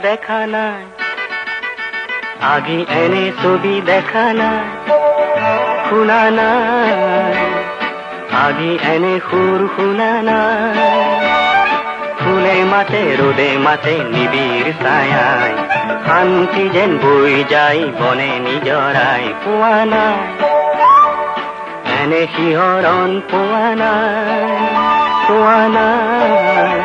দেখা নাই, আগে এনে ছবি দেখা নাই, শুনা নাই, আগে এনে সুৰ শুনা নাই। ফুলে মাতে ৰোদে মাতে নিবিড় ছায়ায়, শান্তি যেন বই যায় বনে নিজৰাই। পোৱা নাই এনে শিহৰণ, পোৱা নাই, পোৱা নাই।